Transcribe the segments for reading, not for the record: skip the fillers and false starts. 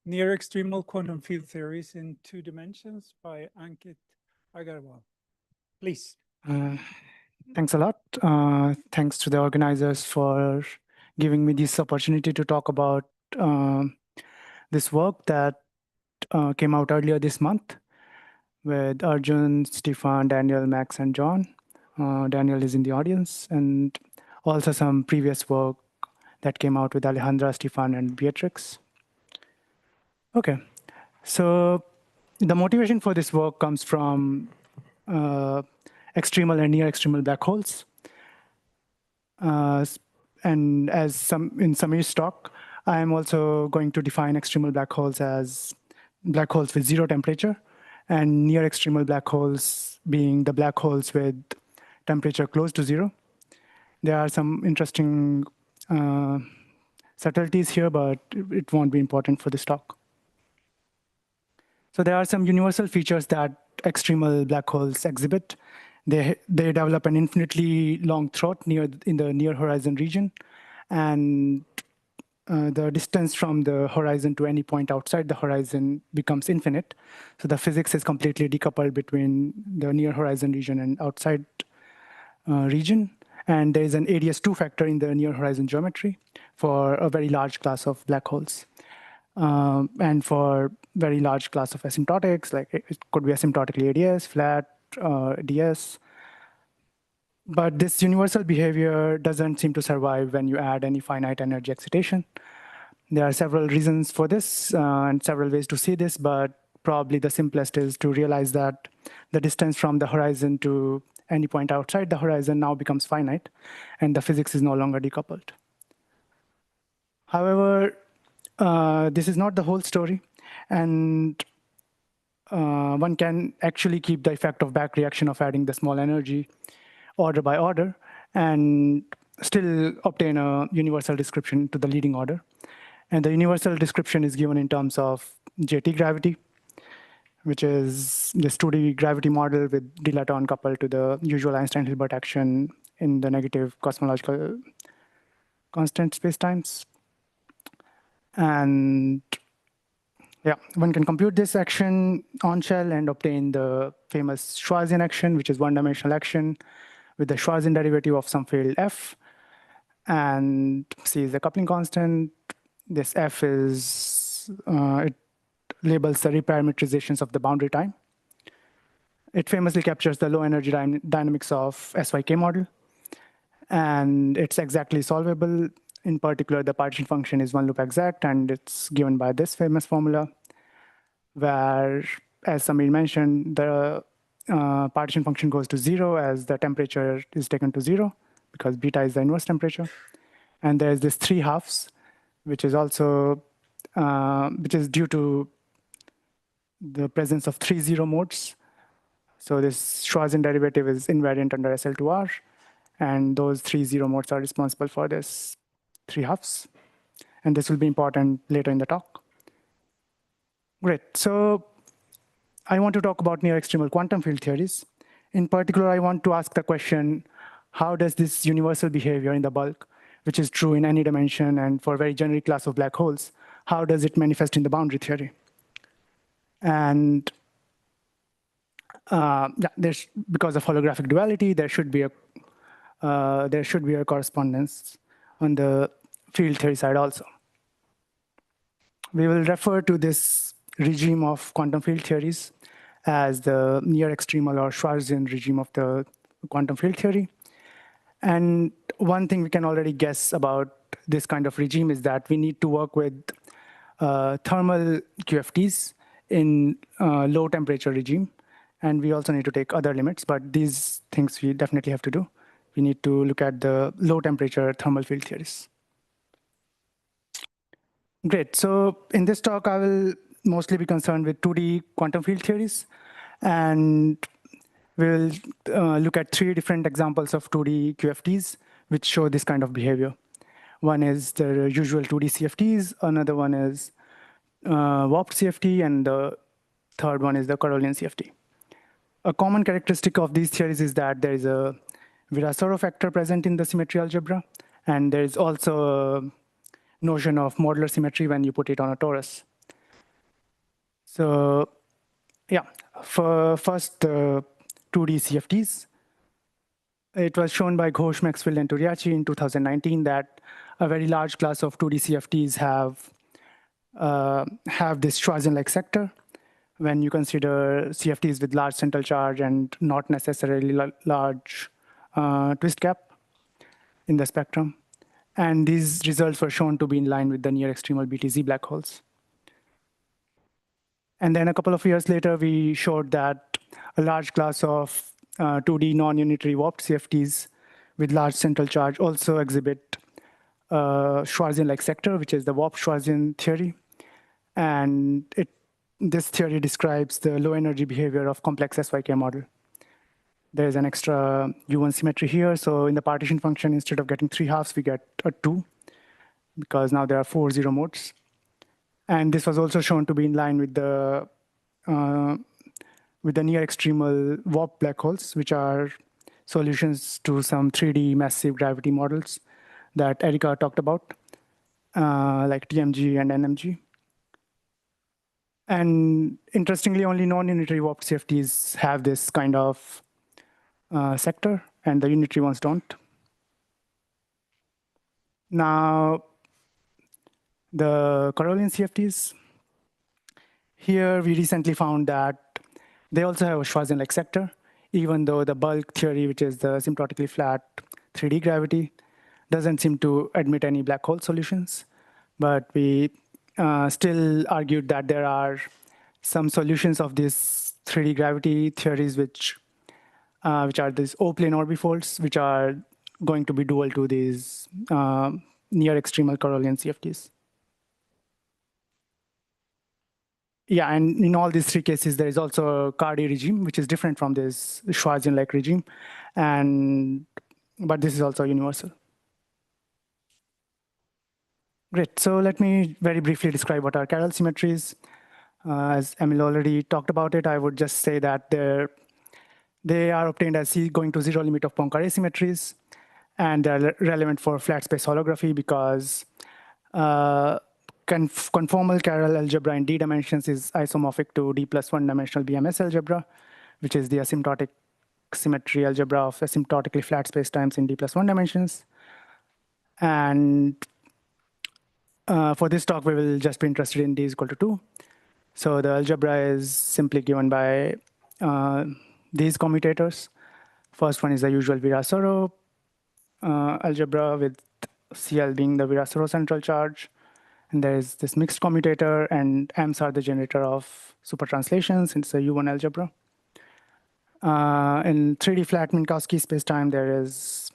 Near-extremal quantum field theories in 2 dimensions by Ankit Aggarwal. Please. Uh, Thanks a lot. Thanks to the organizers for giving me this opportunity to talk about this work that came out earlier this month with Arjun, Stefan, Daniel, Max, and John. Daniel is in the audience, and also some previous work that came out with Alejandra, Stefan, and Beatrix. Okay, so the motivation for this work comes from extremal and near-extremal black holes. And as in Samir's talk, I am also going to define extremal black holes as black holes with zero temperature, and near-extremal black holes being the black holes with temperature close to zero. There are some interesting subtleties here, but it won't be important for this talk. So there are some universal features that extremal black holes exhibit. They develop an infinitely long throat in the near horizon region, and the distance from the horizon to any point outside the horizon becomes infinite. So the physics is completely decoupled between the near horizon region and outside region. And there is an ADS2 factor in the near horizon geometry for a very large class of black holes. And for very large class of asymptotics, like it could be asymptotically ADS, flat, DS. But this universal behavior doesn't seem to survive when you add any finite energy excitation. There are several reasons for this and several ways to see this, but probably the simplest is to realize that the distance from the horizon to any point outside the horizon now becomes finite, and the physics is no longer decoupled. However, this is not the whole story, and one can actually keep the effect of back reaction of adding the small energy order by order and still obtain a universal description to the leading order. And the universal description is given in terms of JT gravity, which is this 2D gravity model with dilaton coupled to the usual Einstein-Hilbert action in the negative cosmological constant spacetimes. And yeah, one can compute this action on shell and obtain the famous Schwarzian action, which is one-dimensional action with the Schwarzian derivative of some field f. And C is the coupling constant. This f is, it labels the reparameterizations of the boundary time. It famously captures the low energy dynamics of SYK model. And it's exactly solvable. In particular, the partition function is one loop exact, and it's given by this famous formula, where, as Samir mentioned, the partition function goes to 0 as the temperature is taken to 0, because beta is the inverse temperature. And there's this 3 halves, which is also, which is due to the presence of 3 zero modes. So this Schwarzian derivative is invariant under SL2R, and those 3 zero modes are responsible for this 3 halves. And this will be important later in the talk. Great, so I want to talk about near-extremal quantum field theories. In particular, I want to ask the question, how does this universal behavior in the bulk, which is true in any dimension and for a very generic class of black holes, how does it manifest in the boundary theory? And yeah, because of holographic duality, there should be a correspondence on the field theory side also. We will refer to this regime of quantum field theories as the near-extremal or Schwarzian regime of the quantum field theory. And one thing we can already guess about this kind of regime is that we need to work with thermal QFTs in low temperature regime. And we also need to take other limits, but these things we definitely have to do. We need to look at the low temperature thermal field theories. Great, so in this talk, I will mostly be concerned with 2D quantum field theories. And we'll look at 3 different examples of 2D QFTs, which show this kind of behavior. One is the usual 2D CFTs, another one is warped CFT, and the third one is the Carolean CFT. A common characteristic of these theories is that there is a Virasoro factor present in the symmetry algebra, and there is also a notion of modular symmetry when you put it on a torus. So yeah, for first the 2D CFTs, it was shown by Ghosh, Maxwell, and Toriachi in 2019 that a very large class of 2D CFTs have this Schwarzen-like sector when you consider CFTs with large central charge and not necessarily large twist gap in the spectrum. And these results were shown to be in line with the near-extremal BTZ black holes. And then a couple of years later, we showed that a large class of 2D non-unitary warped CFTs with large central charge also exhibit Schwarzian-like sector, which is the warped Schwarzian theory. And this theory describes the low energy behavior of complex SYK model. There's an extra U1 symmetry here. So in the partition function, instead of getting 3 halves, we get a 2, because now there are 4 zero modes. And this was also shown to be in line with the near-extremal warp black holes, which are solutions to some 3D massive gravity models that Erika talked about, like TMG and NMG. And interestingly, only non-unitary warped CFTs have this kind of sector, and the unitary ones don't. Now, the Carolean CFTs, here we recently found that they also have a Schwarzen-like sector, even though the bulk theory, which is the asymptotically flat 3D gravity, doesn't seem to admit any black hole solutions. But we still argued that there are some solutions of these 3D gravity theories which are these O-plane orbifolds, which are going to be dual to these near-extremal Carolean CFTs. Yeah, and in all these 3 cases, there is also a Cardi regime, which is different from this Schwarzian-like regime, but this is also universal. Great, so let me very briefly describe what are Carroll symmetries. As Emil already talked about it, I would just say that they are obtained as C going to 0 limit of Poincare symmetries, and they're relevant for flat space holography because conformal Carroll algebra in D dimensions is isomorphic to D plus 1 dimensional BMS algebra, which is the asymptotic symmetry algebra of asymptotically flat spacetimes in D plus 1 dimensions. And for this talk, we will just be interested in D is equal to 2. So the algebra is simply given by these commutators. First one is the usual Virasoro algebra, with CL being the Virasoro central charge. And there is this mixed commutator, and M's are the generator of supertranslations. It's a U1 algebra. In 3D flat Minkowski spacetime, there is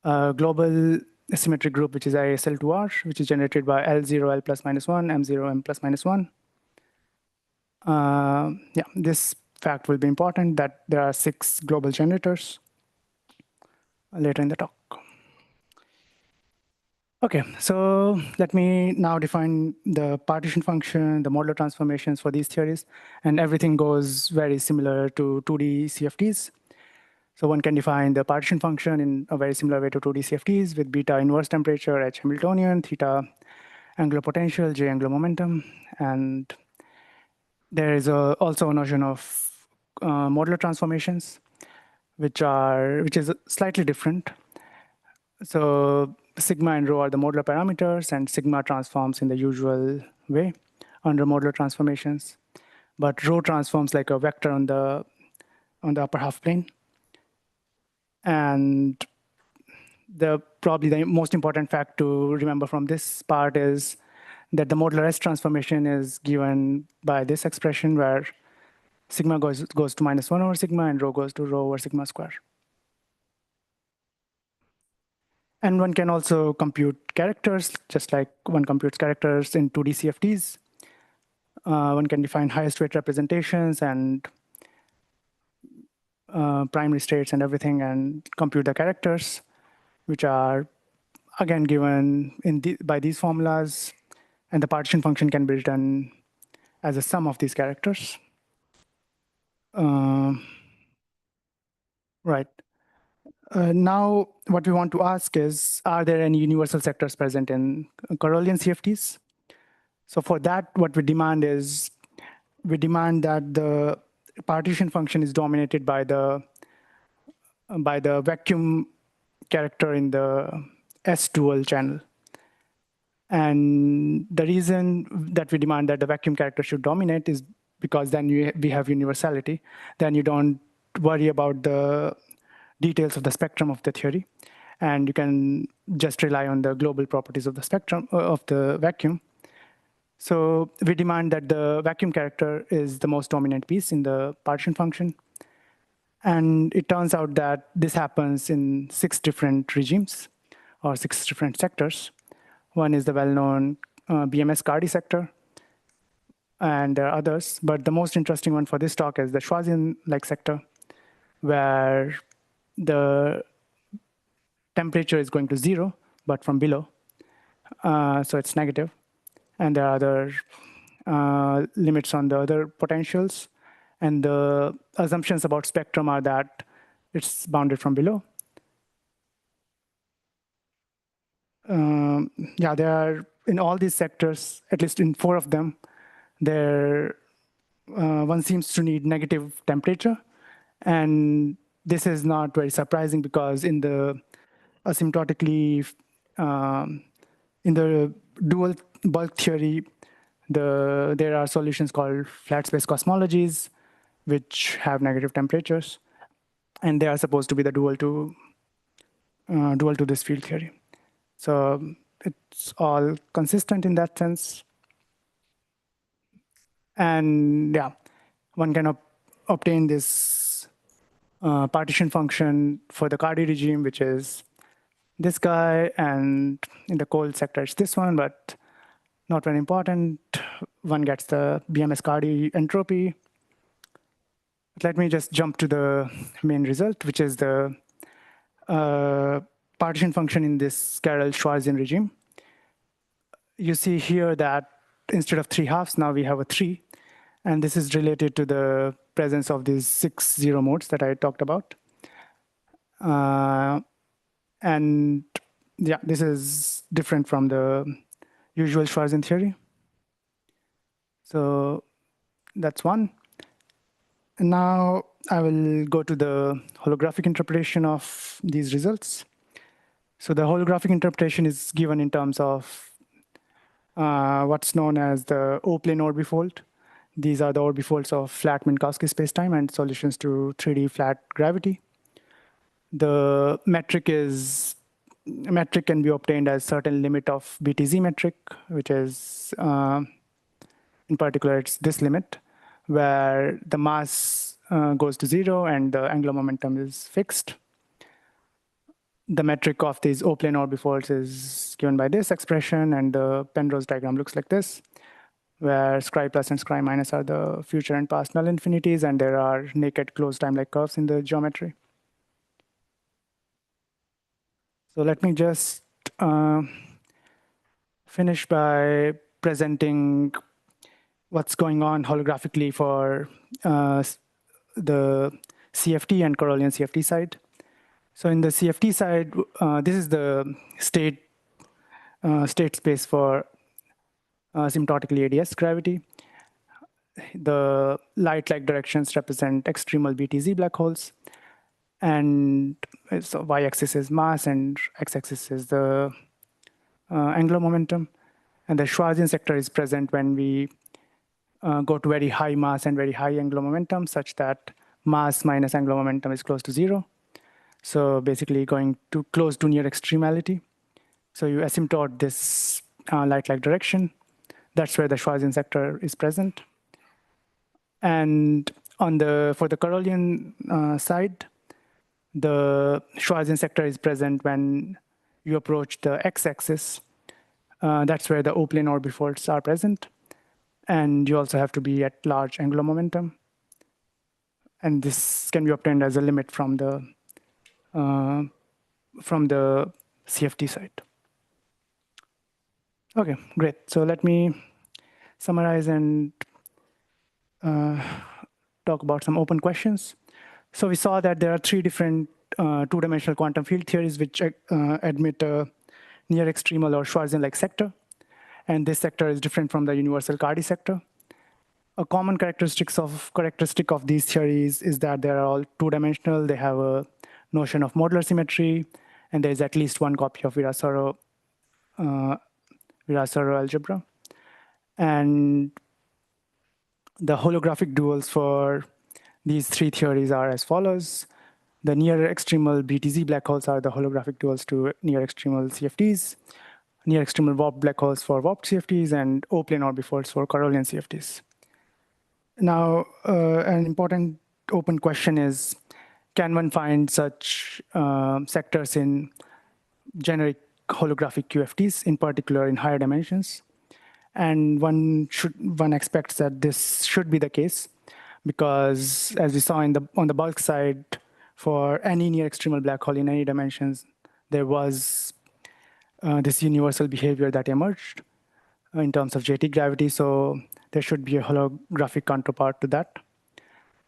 a global symmetric group, which is ISL2R, which is generated by L0, L plus minus 1, M0, M plus minus 1. Yeah, this fact will be important, that there are 6 global generators later in the talk. Okay, so let me now define the partition function, the modular transformations for these theories, and everything goes very similar to 2D CFTs. So one can define the partition function in a very similar way to 2D CFTs with beta inverse temperature, H Hamiltonian, theta angular potential, J angular momentum, and there is also a notion of modular transformations, which is slightly different. So sigma and rho are the modular parameters, and sigma transforms in the usual way under modular transformations. But rho transforms like a vector on the upper half plane. And probably the most important fact to remember from this part is that the modular S transformation is given by this expression where sigma goes to minus 1 over sigma and rho goes to rho over sigma square. And one can also compute characters, just like one computes characters in 2D CFTs. One can define highest weight representations and primary states and everything, and compute the characters, which are again given by these formulas. And the partition function can be written as a sum of these characters. Right. Now, what we want to ask is, are there any universal sectors present in Carolean CFTs? So for that, what we demand is we demand that the partition function is dominated by the vacuum character in the S dual channel. And the reason that we demand that the vacuum character should dominate is because then we have universality. Then you don't worry about the details of the spectrum of the theory. And you can just rely on the global properties of the spectrum of the vacuum. So we demand that the vacuum character is the most dominant piece in the partition function. And it turns out that this happens in 6 different regimes or 6 different sectors. One is the well-known BMS-Cardy sector, and there are others. But the most interesting one for this talk is the Schwarzian-like sector, where the temperature is going to 0, but from below. So it's negative. And there are other limits on the other potentials. And the assumptions about spectrum are that it's bounded from below. Yeah, there are, in all these sectors, at least in 4 of them, one seems to need negative temperature. And this is not very surprising because in the asymptotically, in the dual bulk theory, there are solutions called flat space cosmologies, which have negative temperatures. And they are supposed to be the dual to this field theory. So it's all consistent in that sense. And yeah, one can obtain this partition function for the Cardy regime, which is this guy, and in the cold sector, it's this one, but not very important. One gets the BMS-Cardy entropy. Let me just jump to the main result, which is the partition function in this Carroll-Schwarzian regime. You see here that instead of 3 halves, now we have a 3. And this is related to the presence of these 6 zero modes that I talked about. And yeah, this is different from the usual Schwarzian theory. So that's one. And now I will go to the holographic interpretation of these results. So the holographic interpretation is given in terms of what's known as the O-plane orbifold. These are the orbifolds of flat Minkowski spacetime and solutions to 3D flat gravity. The metric can be obtained as certain limit of BTZ metric, which is, in particular, it's this limit, where the mass goes to 0 and the angular momentum is fixed. The metric of these O-plane orbifolds is given by this expression, and the Penrose diagram looks like this, where scri plus and scri minus are the future and past null infinities, and there are naked closed time-like curves in the geometry. So let me just finish by presenting what's going on holographically for the CFT and Carolian CFT side. So in the CFT side, this is the state space for asymptotically ADS gravity. The light-like directions represent extremal BTZ black holes. And so y-axis is mass and x-axis is the angular momentum. And the Schwarzian sector is present when we go to very high mass and very high angular momentum, such that mass minus angular momentum is close to 0. So basically going to close to near extremality. So you asymptote this light-like direction. That's where the Schwarzian sector is present. And for the Carolian side, the Schwarzian sector is present when you approach the x-axis. That's where the O-plane orbifolds are present. And you also have to be at large angular momentum. And this can be obtained as a limit from the CFT side. Okay, great. So let me summarize and talk about some open questions. So we saw that there are 3 different 2-dimensional quantum field theories which admit a near-extremal or Schwarzian-like sector. And this sector is different from the universal Cardy sector. a common characteristic of these theories is that they are all two-dimensional. They have a notion of modular symmetry, and there is at least one copy of Virasoro algebra. And the holographic duals for these three theories are as follows. The near-extremal BTZ black holes are the holographic duals to near-extremal CFTs, near-extremal warped black holes for warped CFTs, and O-plane orbifolds for Carolean CFTs. Now, an important open question is, can one find such sectors in generic holographic QFTs, in particular in higher dimensions? And one expects that this should be the case, because as we saw on the bulk side, for any near-extremal black hole in any dimensions, there was this universal behavior that emerged in terms of JT gravity. So there should be a holographic counterpart to that.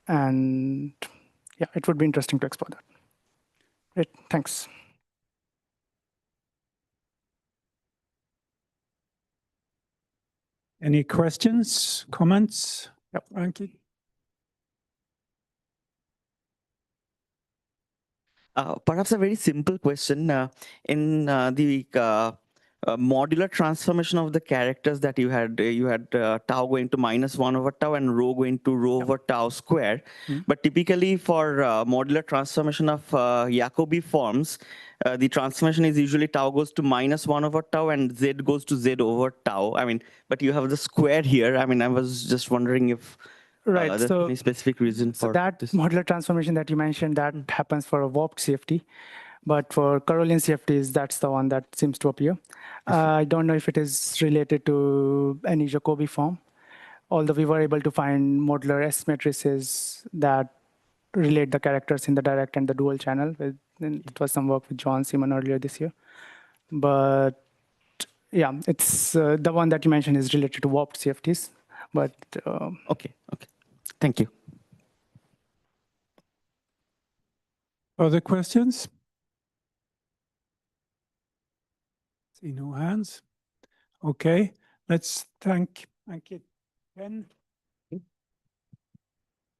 And yeah, it would be interesting to explore that. Great, thanks. Any questions, comments? Yep. Ankit? Perhaps a very simple question. In the modular transformation of the characters that you had tau going to -1/tau and rho going to rho/tau square. But typically for modular transformation of Jacobi forms, the transformation is usually tau goes to -1/tau and z goes to z/tau. I mean, but you have the square here. I mean, I was just wondering if there's any specific reason for that this. modular transformation that you mentioned, that happens for a warped CFT. But for Carolean CFTs, that's the one that seems to appear. I don't know if it is related to any Jacobi form, although we were able to find modular S matrices that relate the characters in the direct and the dual channel. It was some work with John Simon earlier this year. But yeah, it's the one that you mentioned is related to warped CFTs. But Okay. Thank you. Other questions? See no hands. Okay, let's thank Ankit again.